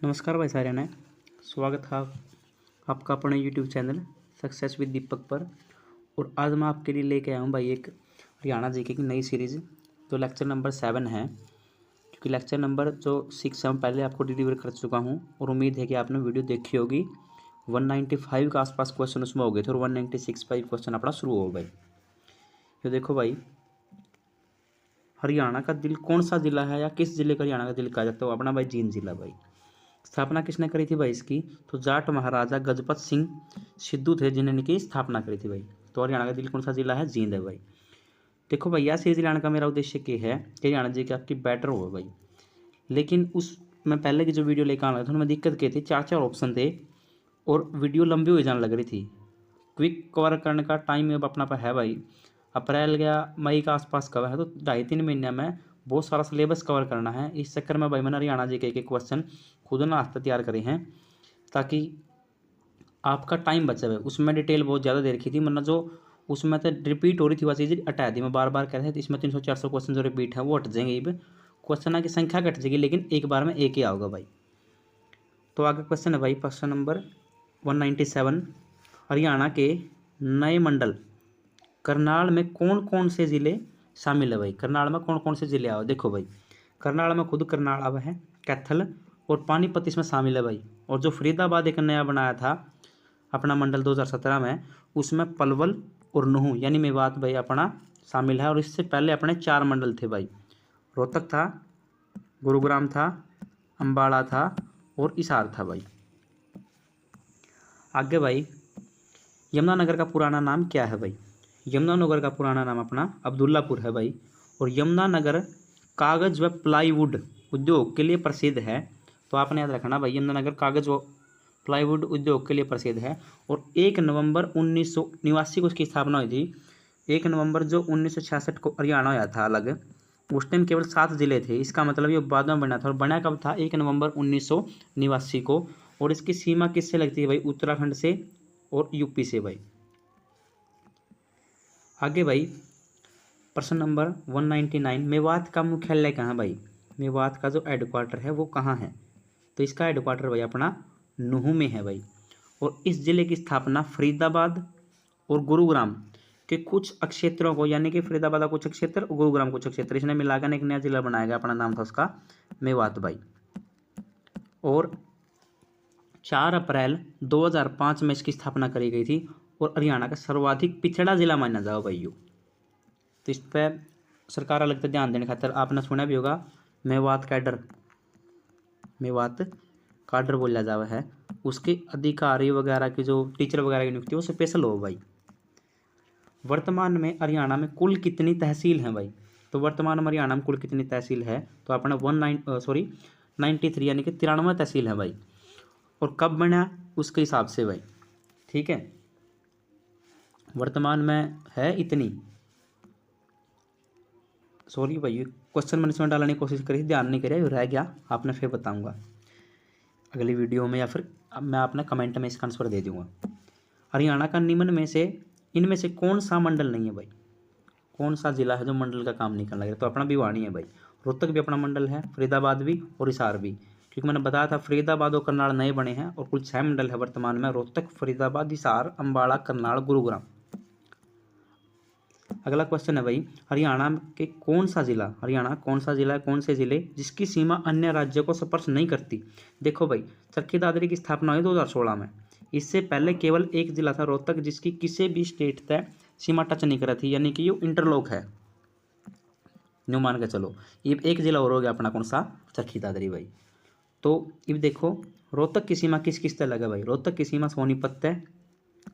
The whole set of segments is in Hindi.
नमस्कार भाई सारे ने स्वागत है आपका अपने यूट्यूब चैनल सक्सेस विद दीपक पर। और आज मैं आपके लिए लेके आया हूँ भाई एक हरियाणा जीके की नई सीरीज़ जो लेक्चर नंबर 7 है। क्योंकि लेक्चर नंबर जो 6 है पहले आपको डिलीवर कर चुका हूँ और उम्मीद है कि आपने वीडियो देखी होगी। 195 के आसपास क्वेश्चन उसमें हो गए थे और 196 पर क्वेश्चन अपना शुरू हो भाई। ये देखो भाई, हरियाणा का दिल कौन सा जिला है या किस जिले का हरियाणा का दिल कहा जाता है? वो अपना भाई जींद जिला भाई। स्थापना किसने करी थी भाई इसकी? तो जाट महाराजा गजपत सिंह सिद्धू थे जिन्होंने इनकी स्थापना करी थी भाई। तो हरियाणा का दिल कौन सा जिला है? जींद है भाई। देखो भाई, यह सीरीज लाने का मेरा उद्देश्य क्या है कि हरियाणा जी की आपकी बेटर हो भाई। लेकिन उस मैं पहले की जो वीडियो लेकर आना था उनमें दिक्कत क्या थी, 4 ऑप्शन थे और वीडियो लंबी हो जाने लग रही थी। क्विक कवर करने का टाइम अब अपना पर है भाई। अप्रैल या मई का आसपास कवर है तो 2.5-3 महीने में बहुत सारा सिलेबस कवर करना है। इस चक्कर में भाई मैंने हरियाणा जी के क्वेश्चन खुद ना आस्ते तैयार करे हैं ताकि आपका टाइम बचे हुए। उसमें डिटेल बहुत ज़्यादा दे रखी थी, वरना जो उसमें तो रिपीट हो रही थी वह चीज़ हटा दी। मैं बार बार कह रहा था तो इसमें 300-400 क्वेश्चन जो रिपीट है वो हट जाएंगे। अब क्वेश्चन की संख्या घट जाएगी लेकिन एक बार में एक ही आओगे भाई। तो आगे क्वेश्चन है भाई, क्वेश्चन नंबर 197। हरियाणा के नए मंडल करनाल में कौन कौन से ज़िले शामिल है भाई? करनाल में कौन कौन से ज़िले आओ? देखो भाई, करनाल में खुद करनाल अब है, कैथल और पानीपत इसमें शामिल है भाई। और जो फरीदाबाद एक नया बनाया था अपना मंडल 2017 में, उसमें पलवल और नूहू यानी मेवात भाई अपना शामिल है। और इससे पहले अपने 4 मंडल थे भाई, रोहतक था, गुरुग्राम था, अम्बाड़ा था और हिसार था भाई। आगे भाई, यमुनानगर का पुराना नाम क्या है भाई? यमुनानगर का पुराना नाम अपना अब्दुल्लापुर है भाई। और यमुनानगर कागज़ व प्लाईवुड उद्योग के लिए प्रसिद्ध है। तो आपने याद रखना भाई, यमुनानगर कागज़ व प्लाईवुड उद्योग के लिए प्रसिद्ध है। और 1 नवंबर 1989 को इसकी स्थापना हुई थी। 1 नवंबर जो 1966 को हरियाणा हुआ था अलग, उस टाइम केवल 7 जिले थे। इसका मतलब ये बाद में बना था। और बना कब था? 1 नवंबर 1989 को। और इसकी सीमा किससे लगती है भाई? उत्तराखंड से और यूपी से भाई। आगे भाई, प्रश्न नंबर 199। मेवात का मुख्यालय कहाँ भाई? मेवात का जो हेडक्वार्टर है वो कहाँ है? तो इसका हेडक्वार्टर भाई अपना नूहू में है भाई। और इस जिले की स्थापना फरीदाबाद और गुरुग्राम के कुछ क्षेत्रों को, यानी कि फरीदाबाद का कुछ क्षेत्र और गुरुग्राम कुछ क्षेत्र, इसने मिलाकर एक नया जिला बनाया गया। अपना नाम था उसका मेवात भाई। और 4 अप्रैल 2005 में इसकी स्थापना करी गई थी। और हरियाणा का सर्वाधिक पिछड़ा जिला माना जाओ भाई यो। तो इस पर सरकार अलग से ध्यान देने खातर आपने सुना भी होगा मेवात कैडर, मेवात काडर बोला जावा है। उसके अधिकारी वगैरह की जो टीचर वगैरह की नियुक्ति वो स्पेशल हो भाई। वर्तमान में हरियाणा में कुल कितनी तहसील हैं भाई? तो वर्तमान में हरियाणा में कुल कितनी तहसील है? तो अपना 93 यानी कि 93 तहसील है भाई। और कब बना उसके हिसाब से भाई, ठीक है। वर्तमान में है इतनी, सॉरी भाई क्वेश्चन मैंने इसमें डालने की कोशिश करी थी, ध्यान नहीं करा, रह गया, आपने फिर बताऊंगा अगली वीडियो में या फिर अब मैं आपने कमेंट में इसका आंसर दे दूंगा। हरियाणा का निम्न में से इनमें से कौन सा मंडल नहीं है भाई? कौन सा जिला है जो मंडल का काम नहीं करने लगे? तो अपना भिवानी है भाई। रोहतक भी अपना मंडल है, फरीदाबाद भी और हिसार भी। क्योंकि मैंने बताया था फरीदाबाद और करनाल नए बने हैं। और कुल 6 मंडल है वर्तमान में, रोहतक, फरीदाबाद, हिसार, अम्बाड़ा, करनाल, गुरुग्राम। अगला क्वेश्चन है भाई, हरियाणा के कौन सा जिला, हरियाणा कौन सा जिला है, कौन से जिले जिसकी सीमा अन्य राज्यों को स्पर्श नहीं करती? देखो भाई, चरखी दादरी की स्थापना हुई 2016 में। इससे पहले केवल एक जिला था रोहतक जिसकी किसी भी स्टेट तय सीमा टच नहीं करा थी, यानी कि ये इंटरलॉक है। न्यू मान के चलो, ये एक जिला और हो गया अपना, कौन सा? चरखी दादरी भाई। तो अब देखो, रोहतक की सीमा किस किस तय लगा भाई? रोहतक की सीमा सोनीपत तय,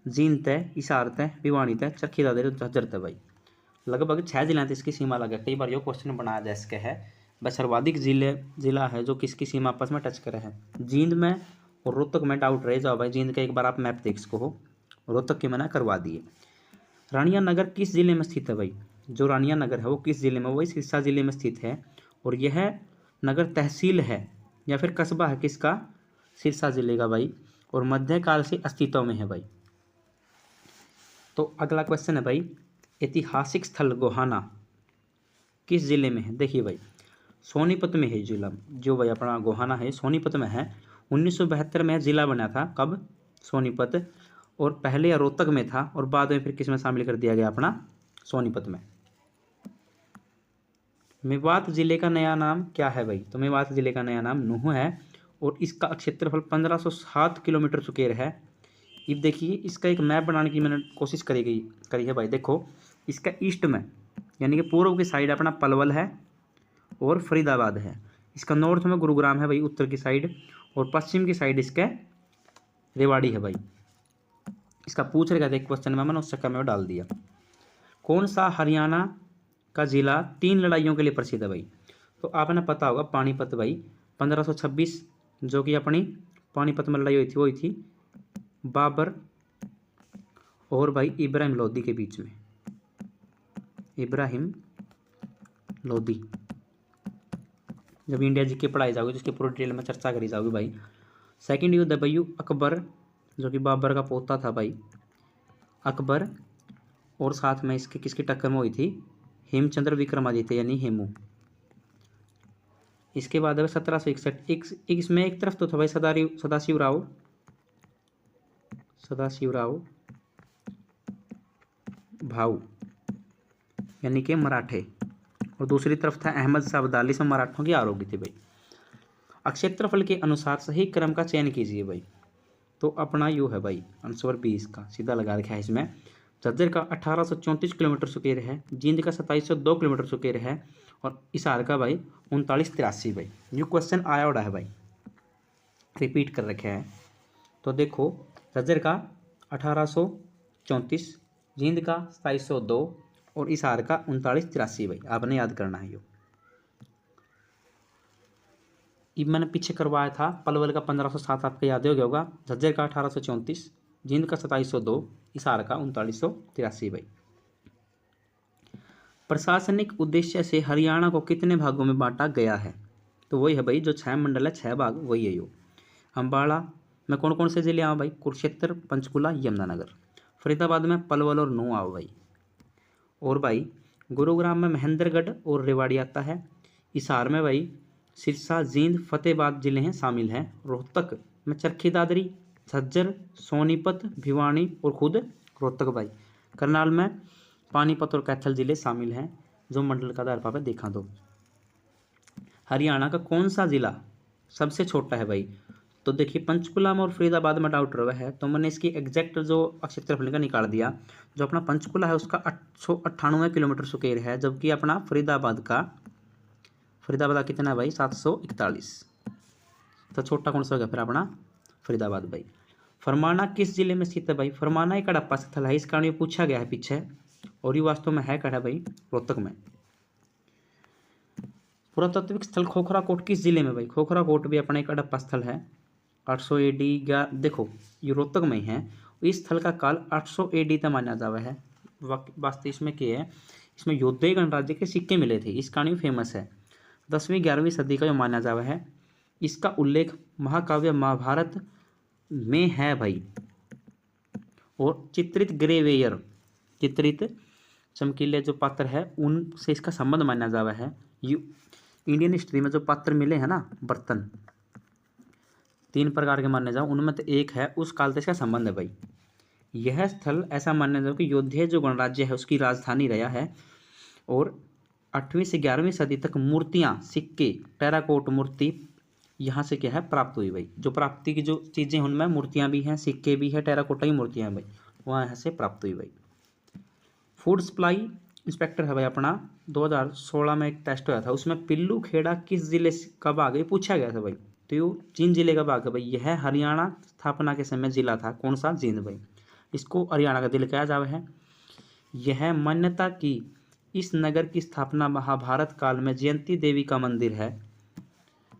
जींद तय, हिसार तय, भिवानी तय, चरखी दादरी, झज्जर तय भाई। लगभग 6 जिला हैं इसकी सीमा लगा। कई बार ये क्वेश्चन बनाया जा सके है वह सर्वाधिक जिला है जो किसकी सीमा आपस में टच करे हैं। जींद में और रोहतक में डाउट रह जाओ भाई। जींद का एक बार आप मैप देख सको हो, रोहतक की मैंने करवा दिए। रानिया नगर किस जिले में स्थित है भाई? जो रानिया नगर है वो किस जिले में? वही सिरसा जिले में स्थित है। और यह नगर तहसील है या फिर कस्बा है किसका? सिरसा जिले का भाई। और मध्यकाल से अस्तित्व में है भाई। तो अगला क्वेश्चन है भाई, ऐतिहासिक स्थल गोहाना किस जिले में है? देखिए भाई, सोनीपत में है जिला, जो भाई अपना गोहाना है सोनीपत में है। 1972 में जिला बना था, कब? सोनीपत। और पहले रोहतक में था और बाद में फिर किस में शामिल कर दिया गया अपना? सोनीपत में। मेवात जिले का नया नाम क्या है भाई? तो मेवात जिले का नया नाम नूह है और इसका क्षेत्रफल 1507 किलोमीटर स्क्वायर है। अब देखिए इसका एक मैप बनाने की मैंने कोशिश करी है भाई। देखो इसका ईस्ट में यानी कि पूर्व की साइड अपना पलवल है और फरीदाबाद है। इसका नॉर्थ में गुरुग्राम है भाई, उत्तर की साइड, और पश्चिम की साइड इसके रेवाड़ी है भाई। इसका पूछ रहे थे क्वेश्चन में, मैंने उस चक्कर में डाल दिया। कौन सा हरियाणा का जिला 3 लड़ाइयों के लिए प्रसिद्ध है भाई? तो आपने पता होगा पानीपत भाई, 1526 जो कि अपनी पानीपत में लड़ाई हुई थी, वो हुई थी बाबर और भाई इब्राहिम लोदी के बीच में। इब्राहिम लोदी। जब इंडिया जी की पढ़ाई जाओगी तो इसकी पूरी डिटेल में चर्चा करी जाओगी भाई। सेकंड युद्ध है भाई अकबर, जो कि बाबर का पोता था भाई अकबर, और साथ में इसके किसकी टक्कर में हुई थी? हेमचंद्र विक्रमादित्य यानी हेमू। इसके बाद है 1761। इसमें एक तरफ तो था भाई सदाशिव राव भाऊ यानी कि मराठे, और दूसरी तरफ था अहमद शाह अब्दाली, से मराठों की आरोग्य थी भाई। क्षेत्रफल के अनुसार सही क्रम का चयन कीजिए भाई। तो अपना यू है भाई आंसर 20 का सीधा लगा रखा है इसमें। झज्जर का 1834 किलोमीटर स्क्वायर है, जींद का 2702 किलोमीटर स्क्वायर है, और हिसार का भाई 3983 भाई। न्यू क्वेश्चन आया उड़ा है भाई, रिपीट कर रखे हैं। तो देखो झज्जर का 1834, जींद का 2702 और हिसार का 3983 भाई, आपने याद करना है। ये मैंने पीछे करवाया था पलवल का 1507, आपको याद हो गया होगा। झज्जर का 1834, जींद का 2702, हिसार का 3983 भाई। प्रशासनिक उद्देश्य से हरियाणा को कितने भागों में बांटा गया है? तो वही है भाई जो 6 मंडल है, 6 भाग वही है यो। अम्बाड़ा में कौन कौन से जिले आओ भाई? कुरुक्षेत्र, पंचकुला, यमुनानगर। फरीदाबाद में पलवल और नूह आओ भाई। और भाई गुरुग्राम में महेंद्रगढ़ और रेवाड़ी आता है। हिसार में भाई सिरसा, जींद, फतेहाबाद जिले हैं शामिल हैं। रोहतक में चरखी दादरी, झज्जर, सोनीपत, भिवानी और खुद रोहतक भाई। करनाल में पानीपत और कैथल जिले शामिल हैं, जो मंडल का आधार पर देखा दो। हरियाणा का कौन सा जिला सबसे छोटा है भाई? तो देखिए पंचकुला में और फरीदाबाद में डाउट रहा है, तो मैंने इसकी एग्जैक्ट जो क्षेत्रफल का निकाल दिया। जो अपना पंचकुला है उसका 898 किलोमीटर स्क्वायर है, जबकि अपना फरीदाबाद का कितना है भाई? 741। तो छोटा कौन सा होगा फिर अपना? फरीदाबाद भाई। फरमाना किस जिले में स्थित है भाई? फरमाना एक हड़प्पा स्थल है, इस कारण ये पूछा गया है पीछे, और ये वास्तव में है कड़ा भाई रोहतक में। पुरातात्विक स्थल खोखरा कोट किस जिले में भाई? खोखरा कोट भी अपना एक हड़प्पा स्थल है। 800 AD देखो ये रोहतक में ही है। इस स्थल का काल 800 AD तक माना जावा है। वास्तव इसमें क्या है, इसमें योद्धे गणराज्य के सिक्के मिले थे, इस कारण फेमस है। 10वीं 11वीं सदी का जो माना जावा है, इसका उल्लेख महाकाव्य महाभारत में है भाई। और चित्रित चमकीले जो पात्र है उनसे इसका संबंध माना जावा है। इंडियन हिस्ट्री में जो पात्र मिले हैं ना, बर्तन 3 प्रकार के माने जाओ, उनमें तो एक है, उस काल से इसका संबंध है भाई। यह स्थल ऐसा माना जाओ कि योद्धे जो गणराज्य है उसकी राजधानी रहा है। और 8वीं से 11वीं सदी तक मूर्तियाँ, सिक्के, टेराकोट मूर्ति यहाँ से क्या है प्राप्त हुई भाई। जो प्राप्ति की जो चीज़ें उनमें मूर्तियाँ भी हैं, सिक्के भी है, टेराकोटा की मूर्तियाँ हैं भाई, वहाँ यहाँ से प्राप्त हुई भाई। फूड सप्लाई इंस्पेक्टर है भाई अपना, 2016 में एक टेस्ट हुआ था, उसमें पिल्लू खेड़ा किस जिले का भाग है पूछा गया था भाई। तो ये जींद जिले का भाग है भाई। यह हरियाणा स्थापना के समय जिला था, कौन सा? जींद भाई। इसको हरियाणा का दिल कहा जावा है। यह मान्यता की इस नगर की स्थापना महाभारत काल में जयंती देवी का मंदिर है।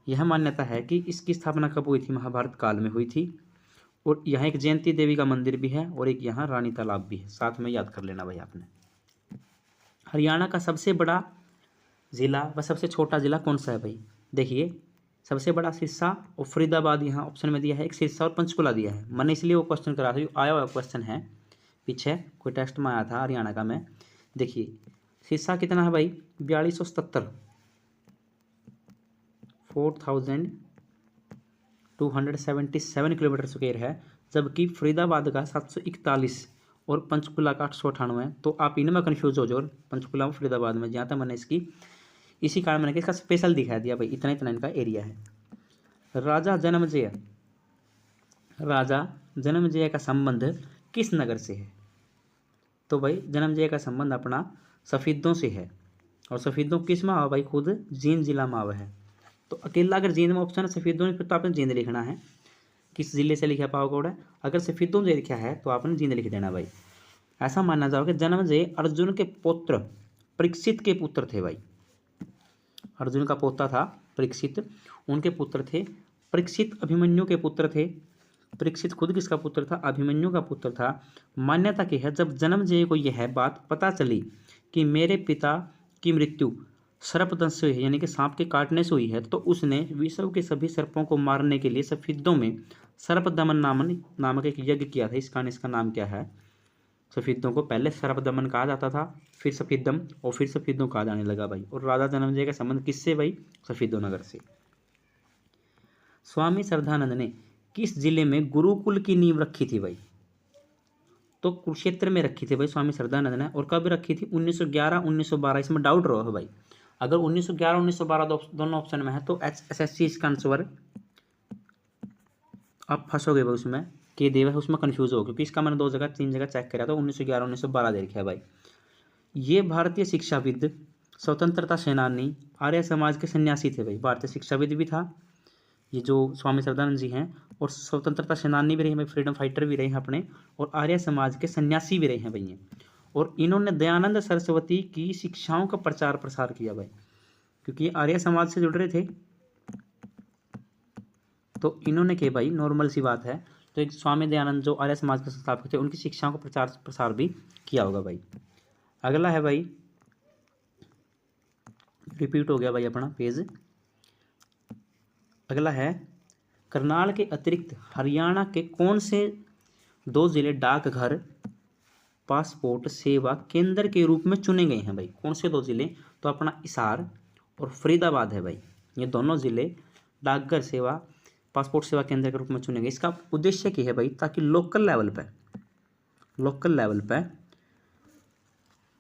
यह मान्यता है कि इसकी स्थापना कब हुई थी? महाभारत काल में हुई थी। और यहाँ एक जयंती देवी का मंदिर भी है और एक यहाँ रानी तालाब भी है, साथ में याद कर लेना भाई आपने। हरियाणा का सबसे बड़ा जिला व सबसे छोटा जिला कौन सा है भाई? देखिए सबसे बड़ा सिरसा और फरीदाबाद यहाँ ऑप्शन में दिया है, एक सिरसा और पंचकुला दिया है। मैंने इसलिए वो क्वेश्चन करा था, आया हुआ क्वेश्चन है पीछे कोई टेस्ट में आया था हरियाणा का में। देखिए सिरसा कितना है भाई? 4277, 277 किलोमीटर स्क्वायर है, जबकि फरीदाबाद का 741 और पंचकुला का 898 है। तो आप इनमें कन्फ्यूज हो जाओ, पंचकुला और फरीदाबाद में, जहाँ तक मैंने इसकी इसी कारण मैंने इसका स्पेशल दिखा दिया भाई, इतना इतना इनका एरिया है। राजा जन्मेजय का संबंध किस नगर से है? तो भाई जन्मेजय का संबंध अपना सफीदों से है, और सफीदों किस में आवा भाई? खुद जींद जिला में आवा है। तो अकेला अगर जींद में ऑप्शन है सफीदों में, फिर तो आपने जींद लिखना है, किस जिले से लिखा पावागढ़ है। अगर सफीदों से लिखा है तो आपने जींद लिख देना भाई। ऐसा मानना जाओ कि जन्मेजय अर्जुन के पुत्र परीक्षित के पुत्र थे भाई। अर्जुन का पोता था परीक्षित, उनके पुत्र थे। परीक्षित अभिमन्यु के पुत्र थे। परीक्षित खुद किसका पुत्र था? अभिमन्यु का पुत्र था। मान्यता की है जब जन्मेजय को यह बात पता चली कि मेरे पिता की मृत्यु सर्पदंश से हुई, यानी कि सांप के काटने से हुई है, तो उसने विश्व के सभी सर्पों को मारने के लिए सफीदों में सर्पदमन नामक एक यज्ञ किया था। इस कारण इसका नाम क्या है? सफीदों को पहले सर्पदमन कहा जाता था, फिर सफीदम, और फिर सफीदों कहा जाने लगा भाई। और राजा जन्मेजय का संबंध किससे भाई? सफीदों नगर से। स्वामी श्रद्धानंद ने किस जिले में गुरुकुल की नींव रखी थी भाई? तो कुरुक्षेत्र में रखी थी भाई स्वामी श्रद्धानंद ने। और कब रखी थी? 1911 1912। इसमें डाउट रहो भाई, अगर 1911 1912 दोनों ऑप्शन में है तो SSC इसका आंसर आप फंसोगे भाई, उसमें के देव है, उसमें कंफ्यूज हो, क्योंकि इसका मैंने 2 जगह 3 जगह चेक करा, तो 1911 1912 दे रखा है भाई। ये भारतीय शिक्षाविद, स्वतंत्रता सेनानी, आर्य समाज के सन्यासी थे भाई। भारतीय शिक्षाविद भी था ये जो स्वामी श्रद्धानंद जी हैं, और स्वतंत्रता सेनानी भी रहे हैं भाई, फ्रीडम फाइटर भी रहे हैं अपने, और आर्य समाज के सन्यासी भी रहे हैं भाई ये। और इन्होंने दयानंद सरस्वती की शिक्षाओं का प्रचार प्रसार किया भाई, क्योंकि ये आर्य समाज से जुड़ रहे थे, तो इन्होंने के भाई नॉर्मल सी बात है। तो एक स्वामी दयानंद जो आर्य समाज के संस्थापक थे, उनकी शिक्षाओं का प्रचार प्रसार भी किया होगा भाई। अगला है भाई, रिपीट हो गया भाई अपना पेज। अगला है, करनाल के अतिरिक्त हरियाणा के कौन से 2 जिले डाकघर पासपोर्ट सेवा केंद्र के रूप में चुने गए हैं भाई? कौन से 2 जिले? तो अपना हिसार और फरीदाबाद है भाई। ये दोनों जिले डाकघर सेवा पासपोर्ट सेवा केंद्र के रूप में चुने गए। इसका उद्देश्य क्या है भाई? ताकि लोकल लेवल पे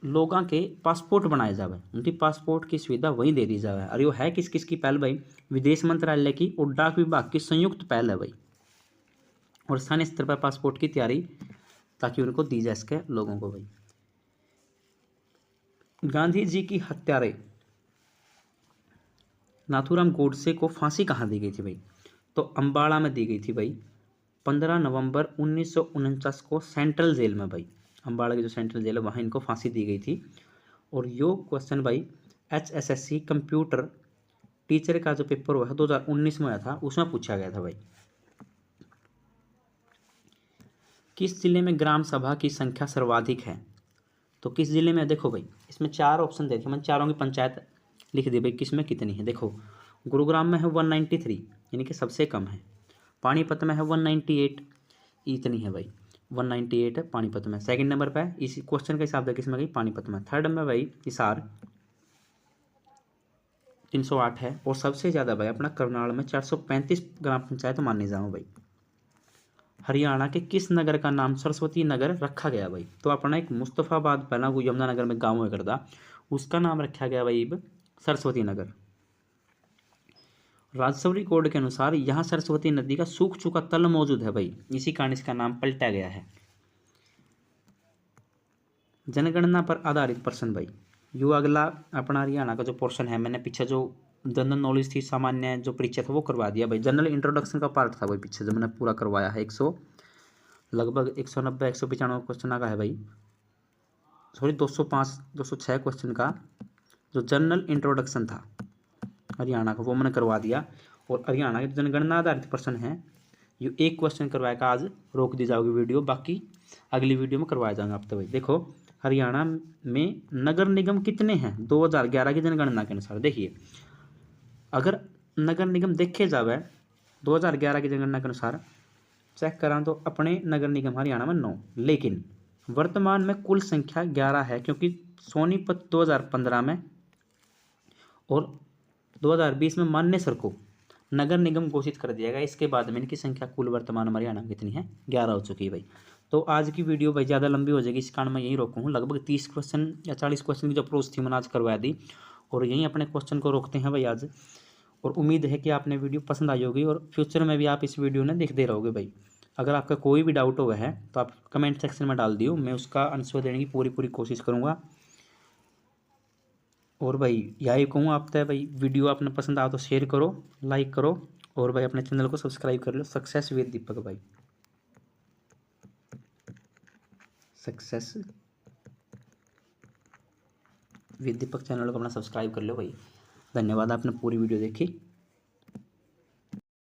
लोगों के पासपोर्ट बनाए जाए, उनकी पासपोर्ट की सुविधा वहीं दे दी जाए। और ये है किस किस की पहल भाई? विदेश मंत्रालय की और डाक विभाग की संयुक्त पहल है भाई। और स्थानीय स्तर पर पासपोर्ट की तैयारी ताकि उनको दी जा सके लोगों को भाई। गांधी जी की हत्यारे नाथूराम गोडसे को फांसी कहाँ दी गई थी भाई? तो अम्बाड़ा में दी गई थी भाई, 15 नवंबर 1949 को सेंट्रल जेल में भाई। अम्बाड़ा की जो सेंट्रल जेल है वहाँ इनको फांसी दी गई थी। और यो क्वेश्चन भाई HSSC कंप्यूटर टीचर का जो पेपर हुआ है 2019 में आया था, उसमें पूछा गया था भाई। किस जिले में ग्राम सभा की संख्या सर्वाधिक है? तो किस जिले में? देखो भाई इसमें 4 ऑप्शन देखे, मैंने चारों की पंचायत लिख दी भाई, किस में कितनी है। देखो गुरुग्राम में है 193, यानी कि सबसे कम है। पानीपत में है 198, इतनी है भाई, 198 है पानीपत में। सेकंड नंबर पे इसी क्वेश्चन के हिसाब से किस में गई? पानीपत में। थर्ड में भाई हिसार 308 है। और सबसे ज़्यादा भाई अपना करनाल में 435 ग्राम पंचायत मानने जाऊँ भाई। हरियाणा के किस नगर का नाम सरस्वती नगर रखा गया भाई? तो अपना एक मुस्तफ़ाबाद पहला वो यमुनानगर में गाँव है करदा, उसका नाम रखा गया भाई सरस्वती नगर। राजस्व कोड के अनुसार यहाँ सरस्वती नदी का सूख चुका तल मौजूद है भाई, इसी कारण इसका नाम पलटा गया है। जनगणना पर आधारित प्रश्न भाई, यो अगला अपना हरियाणा का जो पोर्शन है, मैंने पीछे जो जनरल नॉलेज थी, सामान्य जो परीक्षा था वो करवा दिया भाई। जनरल इंट्रोडक्शन का पार्ट था भाई पीछे जो मैंने पूरा करवाया है। लगभग 190 195 क्वेश्चन का है भाई, सॉरी 205 206 क्वेश्चन का जो जनरल इंट्रोडक्शन था हरियाणा का वो मैंने करवा दिया। और हरियाणा के जनगणना आधारित प्रश्न है, ये एक क्वेश्चन करवाएगा, आज रोक दी जाओगी वीडियो, बाकी अगली वीडियो में करवाया जाएगा आपको भाई। देखो हरियाणा में नगर निगम कितने हैं 2011 की जनगणना के अनुसार? देखिए अगर नगर निगम देखे जावे 2011 की जनगणना के अनुसार चेक करा तो अपने नगर निगम हरियाणा में 9, लेकिन वर्तमान में कुल संख्या 11 है, क्योंकि सोनीपत 2015 में और 2020 में मानेसर को नगर निगम घोषित कर दिया गया। इसके बाद में इनकी संख्या कुल वर्तमान में हरियाणा में कितनी है, 11 हो चुकी है भाई। तो आज की वीडियो भाई ज़्यादा लंबी हो जाएगी, इस कारण मैं यहीं रोकूँ। लगभग 30 क्वेश्चन या 40 क्वेश्चन की जो अप्रोच थी मैंने आज करवा दी, और यहीं अपने क्वेश्चन को रोकते हैं भाई आज। और उम्मीद है कि आपने वीडियो पसंद आई होगी और फ्यूचर में भी आप इस वीडियो ने देखते रहोगे भाई। अगर आपका कोई भी डाउट हुआ है तो आप कमेंट सेक्शन में डाल दियो, मैं उसका आंसर देने की पूरी पूरी कोशिश करूँगा। और भाई यही कहूँ आप तय भाई, वीडियो आपने पसंद आया तो शेयर करो, लाइक करो, और भाई अपने चैनल को सब्सक्राइब कर लो। सक्सेस विद दीपक भाई, सक्सेस विद दीपक चैनल को अपना सब्सक्राइब कर लो भाई। धन्यवाद, आपने पूरी वीडियो देखी।